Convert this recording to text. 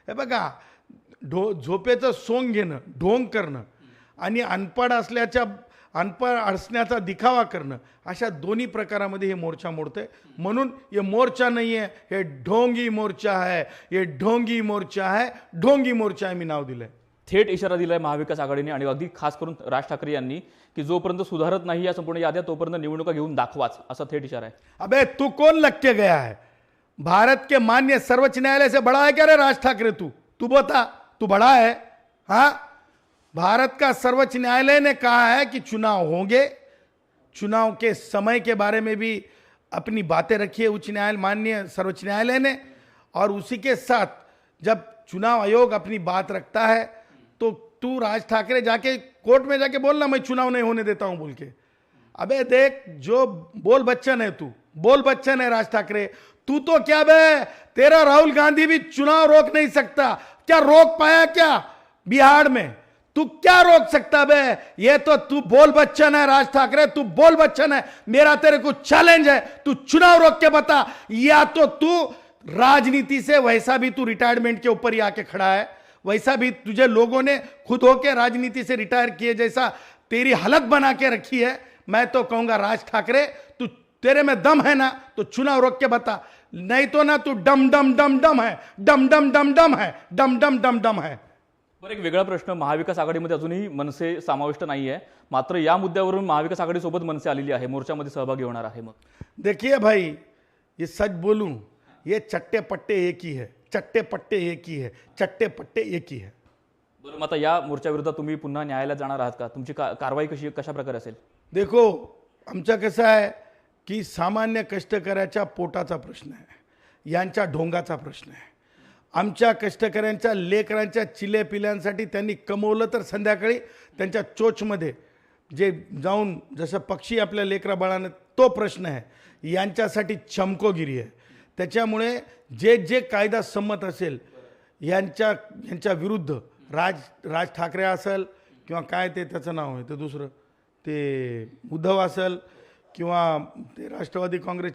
हे बघा, झोपेचं सोंग घेणं, ढोंग करणं आणि अनपढ असण्याचा दिखावा करणं, अशा दोन्ही प्रकारामध्ये हे मोर्चा मोडतंय. म्हणून ये मोर्चा नहीं है, हे ढोंगी मोर्चा है, ये ढोंगी मोर्चा है, ढोंगी मोर्चा आहे मी नाव दिलंय. थेट इशारा दिलाय महाविकास आघाडीने आणि अगदी खास करून राज ठाकरे यांनी की जोपर्यंत सुधारत नाही या संपूर्ण याद्या तोपर्यंत निवडणुका घेऊन दाखवाच, असा थेट इशारा आहे. अबे तू कौन लग के गया है? भारत के मान्य सर्वोच्च न्यायालय से बड़ा है क्या रे राज ठाकरे? तू बता, तू बड़ा है? हाँ, भारत का सर्वोच्च न्यायालय ने कहा है कि चुनाव होंगे. चुनाव के समय के बारे में भी अपनी बातें रखी है उच्च न्यायालय, माननीय सर्वोच्च न्यायालय ने. और उसी के साथ जब चुनाव आयोग अपनी बात रखता है तो तू राज ठाकरे जाके कोर्ट में जाके बोलना मैं चुनाव नहीं होने देता हूं बोल के. अबे देख, जो बोल बच्चन है, तू बोल बच्चन है राज ठाकरे. तू तो क्या बे, तेरा राहुल गांधी भी चुनाव रोक नहीं सकता. क्या रोक पाया क्या बिहार में? तू क्या रोक सकता बे? ये तो तू बोल बच्चन है राज ठाकरे, तू बोल बच्चन है. मेरा तेरे को चैलेंज है, तू चुनाव रोक के बता. या तो तू राजनीति से, वैसा भी तू रिटायरमेंट के ऊपर ही आके खड़ा है, वैसा भी तुझे लोगों ने खुद होके राजनीति से रिटायर किए जैसा तेरी हालत बना के रखी है. मैं तो कहूंगा राज ठाकरे, तू तेरे में दम है ना तो चुनाव रोक के बता. नहीं तो ना तू डम डम डम डम है, डम डम डम डम है, डम डम डम डम है. बरं, एक वेगळा प्रश्न, महाविकास आघाडीमध्ये अजूनही मनसे समाविष्ट नाही आहे, मात्र या मुद्द्यावरून महाविकास आघाडीसोबत मनसे आलेली आहे, मोर्चामध्ये सहभागी होणार आहे. मग देखिए भाई, ये सच बोलूं, ये चट्टे पट्टे एक ही है, चट्टे पट्टे एक ही है, चट्टे पट्टे एक ही है. बरं, मग आता या मोर्चाविरुद्ध तुम्ही पुन्हा न्यायालयात जाणार आहात का? तुमची कारवाई कशा प्रकारे असेल? देखो, आमचं कसं आहे की सामान्य कष्टकऱ्याच्या पोटाचा प्रश्न आहे, यांच्या ढोंगाचा प्रश्न आहे. आमच्या कष्टकऱ्यांच्या लेकरांच्या चिलेपिल्यांसाठी त्यांनी कमवलं तर संध्याकाळी त्यांच्या चोचमध्ये जे जाऊन जसं पक्षी आपल्या लेकरा बाळानं, तो प्रश्न आहे. यांच्यासाठी चमकोगिरी आहे. त्याच्यामुळे जे कायदा संमत असेल यांच्या विरुद्ध राज ठाकरे असेल किंवा काय ते त्याचं नाव आहे ते दुसरं ते उद्धव असेल किंवा ते राष्ट्रवादी काँग्रेस